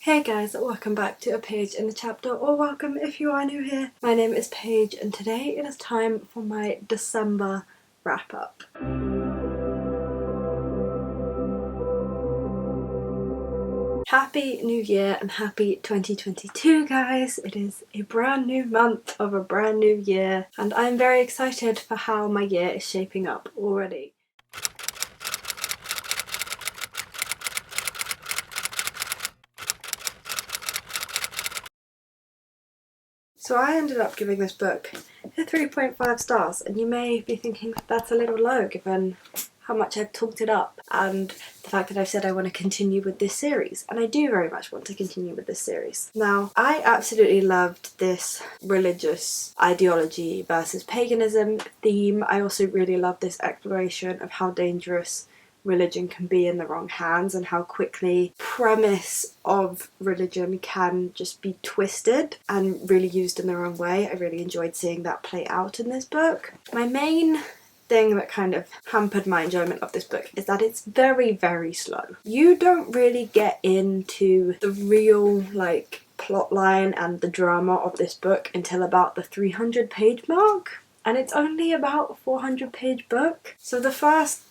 Hey guys, welcome back to A Page in the Chapter, or welcome if you are new here. My name is Paige and today it is time for my December wrap up. Happy New Year and happy 2022 guys! It is a brand new month of a brand new year and I'm very excited for how my year is shaping up already. So I ended up giving this book a 3.5 stars, and you may be thinking that's a little low given how much I've talked it up and the fact that I've said I want to continue with this series, and I do very much want to continue with this series. Now, I absolutely loved this religious ideology versus paganism theme. I also really loved this exploration of how dangerous religion can be in the wrong hands and how quickly premise of religion can just be twisted and really used in the wrong way. I really enjoyed seeing that play out in this book. My main thing that kind of hampered my enjoyment of this book is that it's very, very slow. You don't really get into the real plot line and the drama of this book until about the 300-page mark. And it's only about a 400-page book. So the first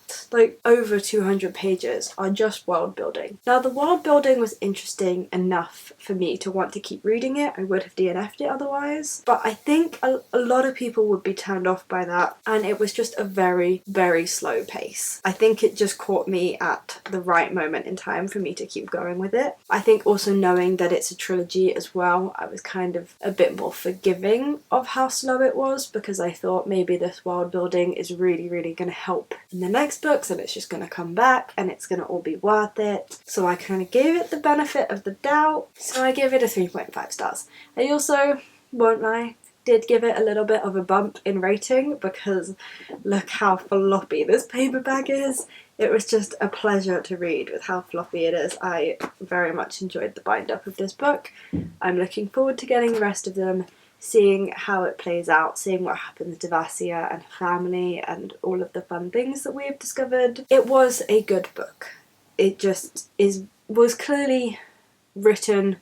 over 200 pages are just world building. Now the world building was interesting enough for me to want to keep reading it. I would have DNF'd it otherwise. But I think a lot of people would be turned off by that, and it was just a very, very slow pace. I think it just caught me at the right moment in time for me to keep going with it. I think also knowing that it's a trilogy as well, I was kind of a bit more forgiving of how slow it was, because I thought maybe this world building is really, really going to help in the next books and it's just going to come back and it's going to all be worth it. So I kind of gave it the benefit of the doubt. So I gave it a 3.5 stars. I also, won't lie, did give it a little bit of a bump in rating because look how floppy this paperback is. It was just a pleasure to read with how floppy it is. I very much enjoyed the bind up of this book. I'm looking forward to getting the rest of them, seeing how it plays out, seeing what happens to Vassia and her family and all of the fun things that we have discovered. It was a good book. It just was clearly written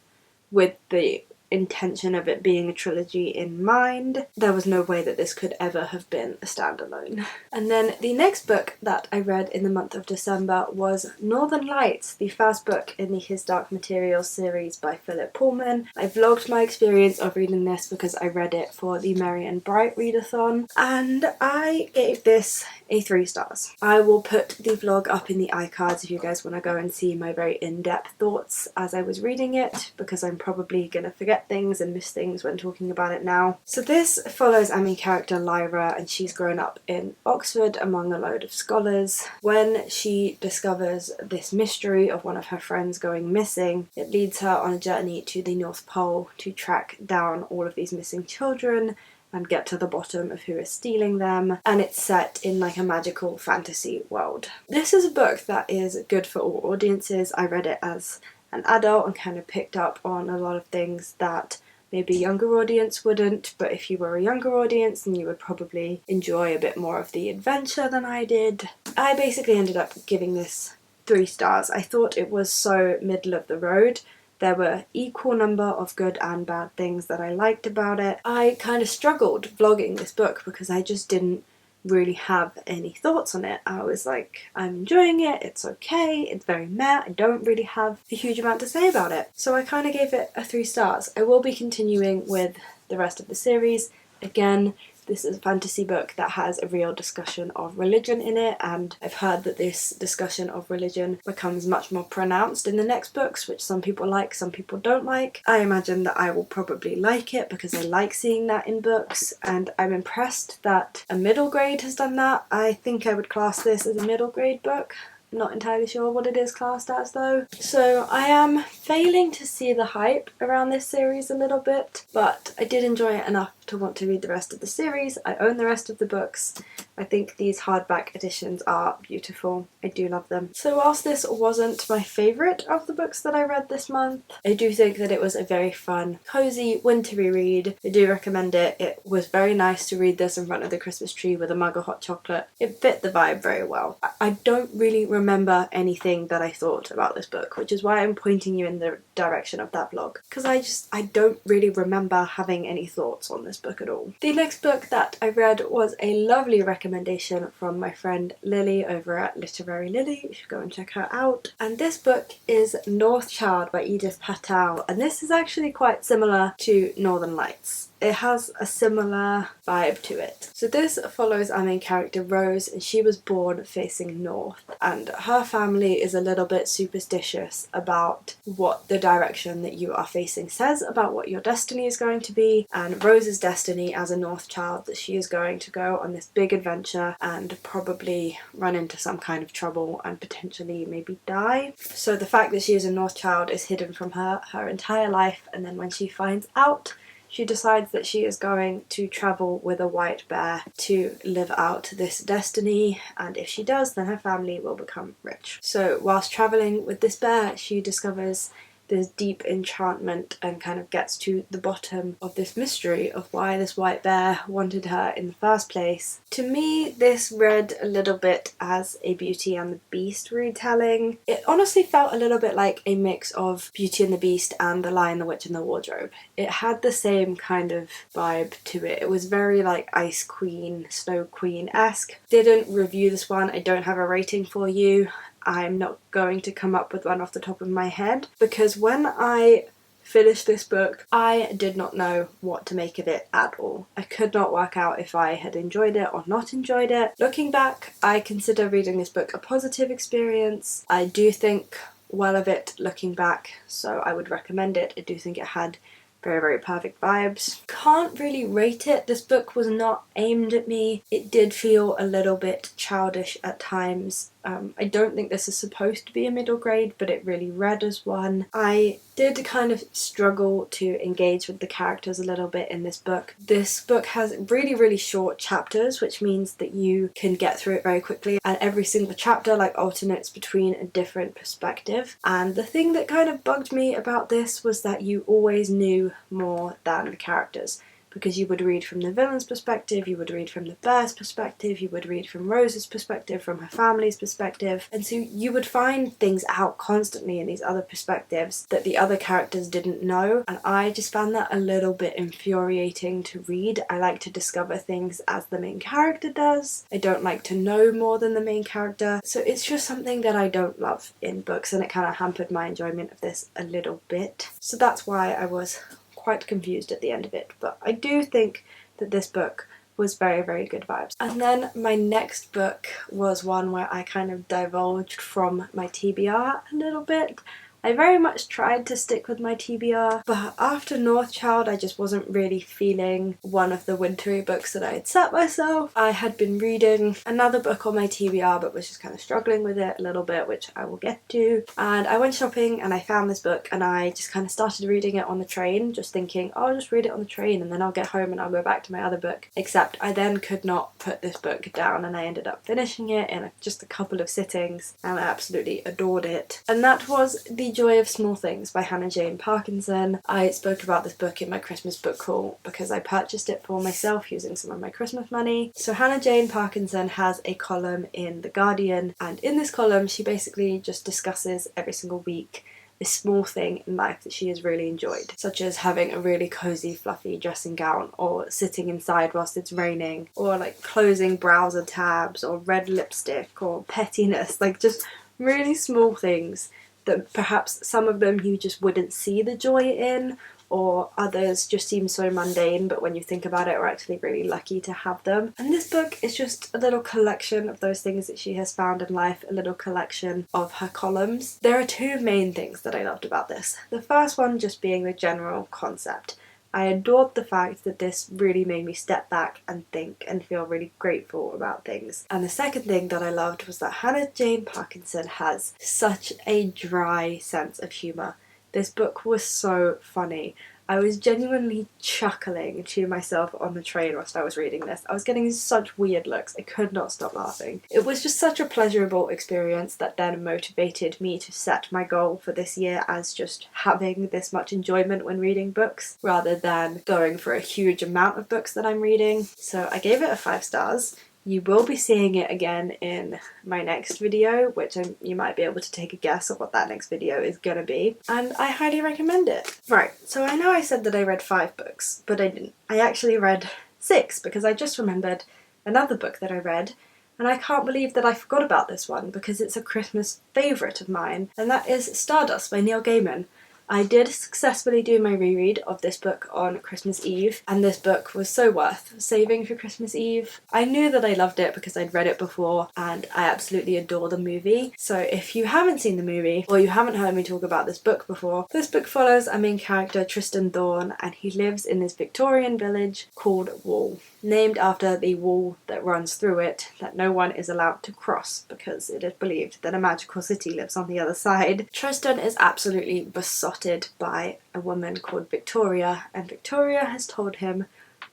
with the intention of it being a trilogy in mind. There was no way that this could ever have been a standalone. And then the next book that I read in the month of December was Northern Lights, the first book in the His Dark Materials series by Phillip Pullman. I vlogged my experience of reading this because I read it for the Merry and Bright readathon, and I gave this a 3 stars. I will put the vlog up in the iCards if you guys want to go and see my very in-depth thoughts as I was reading it, because I'm probably going to forget things and miss things when talking about it now. So this follows our main character Lyra, and she's grown up in Oxford among a load of scholars. When she discovers this mystery of one of her friends going missing, it leads her on a journey to the North Pole to track down all of these missing children and get to the bottom of who is stealing them, and it's set in like a magical fantasy world. This is a book that is good for all audiences. I read it as an adult and kind of picked up on a lot of things that maybe a younger audience wouldn't, but if you were a younger audience then you would probably enjoy a bit more of the adventure than I did. I basically ended up giving this 3 stars. I thought it was so middle of the road. There were equal number of good and bad things that I liked about it. I kind of struggled vlogging this book because I just didn't really have any thoughts on it. I was like, I'm enjoying it, it's okay, it's very meh, I don't really have a huge amount to say about it. So I kind of gave it a 3 stars. I will be continuing with the rest of the series. Again, this is a fantasy book that has a real discussion of religion in it, and I've heard that this discussion of religion becomes much more pronounced in the next books, which some people like, some people don't like. I imagine that I will probably like it because I like seeing that in books, and I'm impressed that a middle grade has done that. I think I would class this as a middle grade book. Not entirely sure what it is classed as though. So I am failing to see the hype around this series a little bit, but I did enjoy it enough to want to read the rest of the series. I own the rest of the books. I think these hardback editions are beautiful. I do love them. So whilst this wasn't my favourite of the books that I read this month, I do think that it was a very fun, cozy, wintry read. I do recommend it. It was very nice to read this in front of the Christmas tree with a mug of hot chocolate. It fit the vibe very well. I don't really remember remember anything that I thought about this book, which is why I'm pointing you in the direction of that blog, because I don't really remember having any thoughts on this book at all. The next book that I read was a lovely recommendation from my friend Lily over at Literary Lily. You should go and check her out. And this book is North Child by Edith Pattou, and this is actually quite similar to Northern Lights. It has a similar vibe to it. So this follows our main character Rose, and she was born facing north, and her family is a little bit superstitious about what the direction that you are facing says about what your destiny is going to be. And Rose's destiny as a North Child, that she is going to go on this big adventure and probably run into some kind of trouble and potentially maybe die. So the fact that she is a North Child is hidden from her entire life, and then when she finds out, she decides that she is going to travel with a white bear to live out this destiny, and if she does, then her family will become rich. So whilst travelling with this bear, she discovers this deep enchantment and kind of gets to the bottom of this mystery of why this white bear wanted her in the first place. To me, this read a little bit as a Beauty and the Beast retelling. It honestly felt a little bit like a mix of Beauty and the Beast and The Lion, the Witch and the Wardrobe. It had the same kind of vibe to it. It was very like Ice Queen, Snow Queen-esque. Didn't review this one. I don't have a rating for you. I'm not going to come up with one off the top of my head, because when I finished this book, I did not know what to make of it at all. I could not work out if I had enjoyed it or not enjoyed it. Looking back, I consider reading this book a positive experience. I do think well of it looking back, so I would recommend it. I do think it had very, very perfect vibes. Can't really rate it. This book was not aimed at me. It did feel a little bit childish at times. I don't think this is supposed to be a middle grade, but it really read as one. I did kind of struggle to engage with the characters a little bit in this book. This book has really, really short chapters, which means that you can get through it very quickly, and every single chapter like alternates between a different perspective. And the thing that kind of bugged me about this was that you always knew more than the characters, because you would read from the villain's perspective, you would read from the bear's perspective, you would read from Rose's perspective, from her family's perspective, and so you would find things out constantly in these other perspectives that the other characters didn't know, and I just found that a little bit infuriating to read. I like to discover things as the main character does. I don't like to know more than the main character, so it's just something that I don't love in books, and it kind of hampered my enjoyment of this a little bit. So that's why I was quite confused at the end of it, but I do think that this book was very, very good vibes. And then my next book was one where I kind of divulged from my TBR a little bit. I very much tried to stick with my TBR, but after North Child I just wasn't really feeling one of the wintry books that I had set myself. I had been reading another book on my TBR but was just kind of struggling with it a little bit, which I will get to. And I went shopping and I found this book and I just kind of started reading it on the train, just thinking, oh, I'll just read it on the train and then I'll get home and I'll go back to my other book. Except I then could not put this book down and I ended up finishing it in just a couple of sittings and I absolutely adored it. And that was The Joy of Small Things by Hannah Jane Parkinson. I spoke about this book in my Christmas book haul because I purchased it for myself using some of my Christmas money. So Hannah Jane Parkinson has a column in The Guardian, and in this column she basically just discusses every single week a small thing in life that she has really enjoyed, such as having a really cozy fluffy dressing gown, or sitting inside whilst it's raining, or like closing browser tabs, or red lipstick, or pettiness, like just really small things that perhaps some of them you just wouldn't see the joy in, or others just seem so mundane, but when you think about it, we're actually really lucky to have them. And this book is just a little collection of those things that she has found in life, a little collection of her columns. There are two main things that I loved about this. The first one just being the general concept. I adored the fact that this really made me step back and think and feel really grateful about things. And the second thing that I loved was that Hannah Jane Parkinson has such a dry sense of humour. This book was so funny. I was genuinely chuckling to myself on the train whilst I was reading this. I was getting such weird looks. I could not stop laughing. It was just such a pleasurable experience that then motivated me to set my goal for this year as just having this much enjoyment when reading books, rather than going for a huge amount of books that I'm reading. So I gave it a 5 stars. You will be seeing it again in my next video, which you might be able to take a guess of what that next video is going to be, and I highly recommend it. Right, so I know I said that I read 5 books, but I didn't. I actually read 6 because I just remembered another book that I read, and I can't believe that I forgot about this one because it's a Christmas favourite of mine, and that is Stardust by Neal Gaiman. I did successfully do my reread of this book on Christmas Eve, and this book was so worth saving for Christmas Eve. I knew that I loved it because I'd read it before, and I absolutely adore the movie. So if you haven't seen the movie, or you haven't heard me talk about this book before, this book follows our main character Tristan Thorne, and he lives in this Victorian village called Wall, named after the wall that runs through it that no one is allowed to cross because it is believed that a magical city lives on the other side. Tristan is absolutely besotted by a woman called Victoria, and Victoria has told him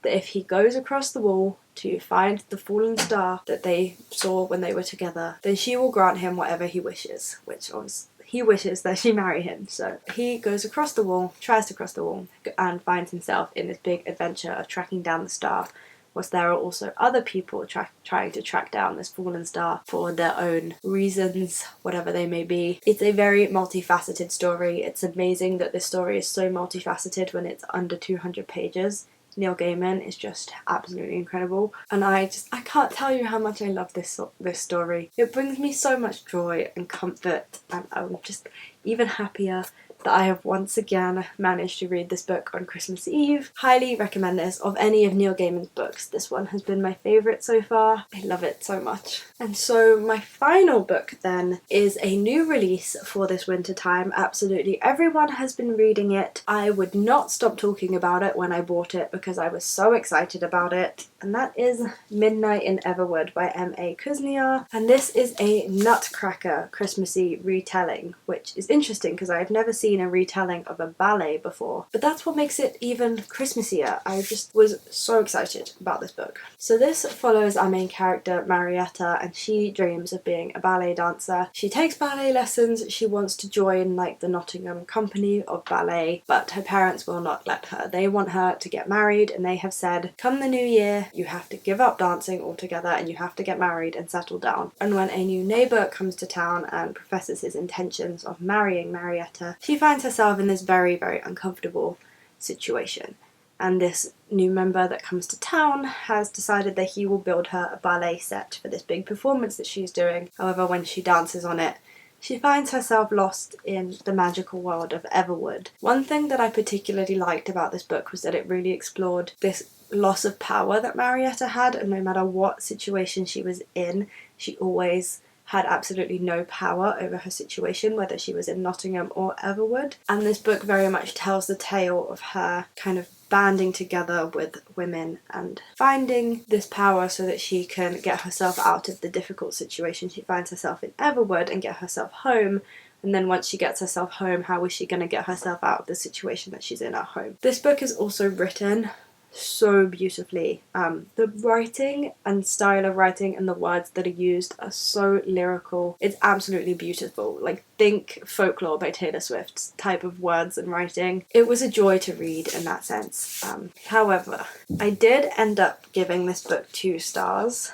that if he goes across the wall to find the fallen star that they saw when they were together, then she will grant him whatever he wishes, which obviously he wishes that she marry him. So he goes across the wall, tries to cross the wall, and finds himself in this big adventure of tracking down the star, whilst there are also other people trying to track down this fallen star for their own reasons, whatever they may be. It's a very multifaceted story. It's amazing that this story is so multifaceted when it's under 200 pages. Neal Gaiman is just absolutely incredible, and I can't tell you how much I love this story. It brings me so much joy and comfort, and I'm just even happier that I have once again managed to read this book on Christmas Eve. Highly recommend this. Of any of Neal Gaiman's books, this one has been my favourite so far. I love it so much. And so my final book then is a new release for this winter time. Absolutely everyone has been reading it. I would not stop talking about it when I bought it because I was so excited about it. And that is Midnight in Everwood by M.A. Kuzniar. And this is a nutcracker Christmassy retelling, which is interesting because I've never seen a retelling of a ballet before. But that's what makes it even Christmassier. I just was so excited about this book. So this follows our main character Marietta, and she dreams of being a ballet dancer. She takes ballet lessons. She wants to join like the Nottingham Company of Ballet, but her parents will not let her. They want her to get married, and they have said, come the new year, you have to give up dancing altogether and you have to get married and settle down. And when a new neighbour comes to town and professes his intentions of marrying Marietta, she finds herself in this very, very uncomfortable situation. And this new member that comes to town has decided that he will build her a ballet set for this big performance that she's doing. However, when she dances on it, she finds herself lost in the magical world of Everwood. One thing that I particularly liked about this book was that it really explored this loss of power that Marietta had, and no matter what situation she was in, she always had absolutely no power over her situation, whether she was in Nottingham or Everwood. And this book very much tells the tale of her kind of banding together with women and finding this power so that she can get herself out of the difficult situation she finds herself in Everwood and get herself home. And then once she gets herself home, how is she going to get herself out of the situation that she's in at home? This book is also written so beautifully. The writing and style of writing and the words that are used are so lyrical. It's absolutely beautiful. Like, think Folklore by Taylor Swift's type of words and writing. It was a joy to read in that sense. However, I did end up giving this book 2 stars,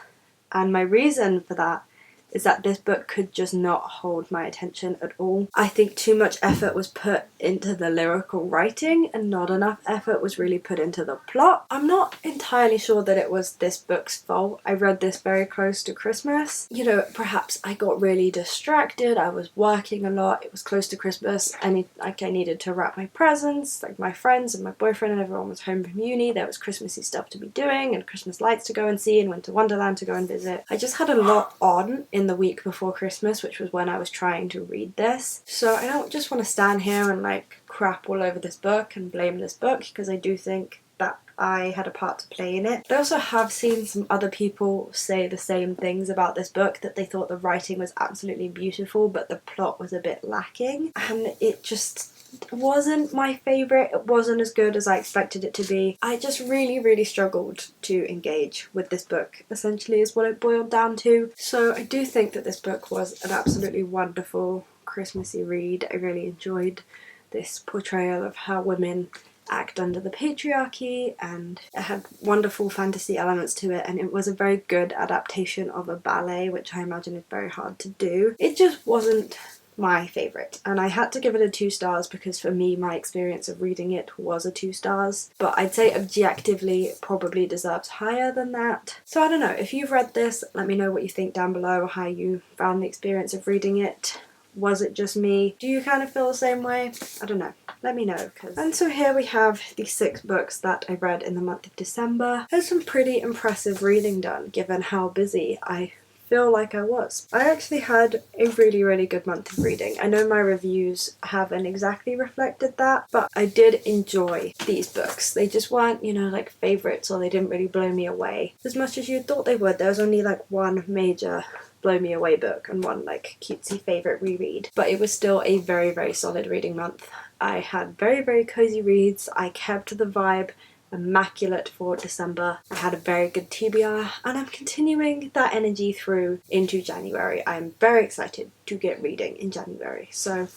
and my reason for that is that this book could just not hold my attention at all. I think too much effort was put into the lyrical writing and not enough effort was really put into the plot. I'm not entirely sure that it was this book's fault. I read this very close to Christmas. You know, perhaps I got really distracted. I was working a lot. It was close to Christmas. I needed to wrap my presents. Like, my friends and my boyfriend and everyone was home from uni. There was Christmassy stuff to be doing and Christmas lights to go and see and Winter Wonderland to go and visit. I just had a lot on in the week before Christmas, which was when I was trying to read this. So I don't just want to stand here and like crap all over this book and blame this book, because I do think that I had a part to play in it. I also have seen some other people say the same things about this book, that they thought the writing was absolutely beautiful but the plot was a bit lacking, and it just wasn't my favourite. It wasn't as good as I expected it to be. I just really struggled to engage with this book, essentially, is what it boiled down to. So I do think that this book was an absolutely wonderful Christmassy read. I really enjoyed this portrayal of how women act under the patriarchy, and it had wonderful fantasy elements to it, and it was a very good adaptation of a ballet, which I imagine is very hard to do. It just wasn't my favourite, and I had to give it a 2 stars because for me my experience of reading it was a 2 stars, but I'd say objectively it probably deserves higher than that. So I don't know, if you've read this, let me know what you think down below, how you found the experience of reading it. Was it just me? Do you kind of feel the same way? I don't know. Let me know. And so here we have the 6 books that I read in the month of December. There's some pretty impressive reading done given how busy I feel like I was. I actually had a really good month of reading. I know my reviews haven't exactly reflected that, but I did enjoy these books. They just weren't, you know, like favourites, or they didn't really blow me away as much as you thought they would. There was only like one major blow me away book and one like cutesy favourite reread, but it was still a very solid reading month. I had very cozy reads. I kept the vibe immaculate for December. I had a very good TBR, and I'm continuing that energy through into January. I'm very excited to get reading in January, so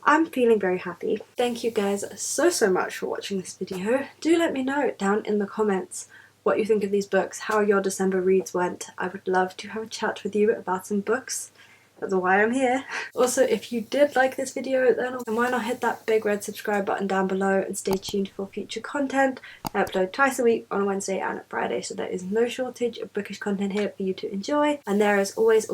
I'm feeling very happy. Thank you guys so much for watching this video. Do let me know down in the comments what you think of these books, how your December reads went. I would love to have a chat with you about some books. That's why I'm here. Also, if you did like this video, then why not hit that big red subscribe button down below and stay tuned for future content. I upload twice a week on a Wednesday and a Friday, so there is no shortage of bookish content here for you to enjoy. And there is always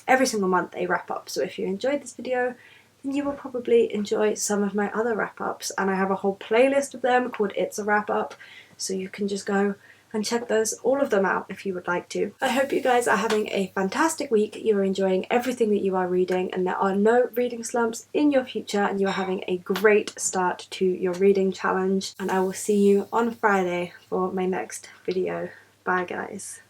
every single month a wrap up. So if you enjoyed this video, then you will probably enjoy some of my other wrap ups. And I have a whole playlist of them called It's a Wrap Up, so you can just go and check all of them out if you would like to. I hope you guys are having a fantastic week, you are enjoying everything that you are reading, and there are no reading slumps in your future, and you are having a great start to your reading challenge. And I will see you on Friday for my next video. Bye guys.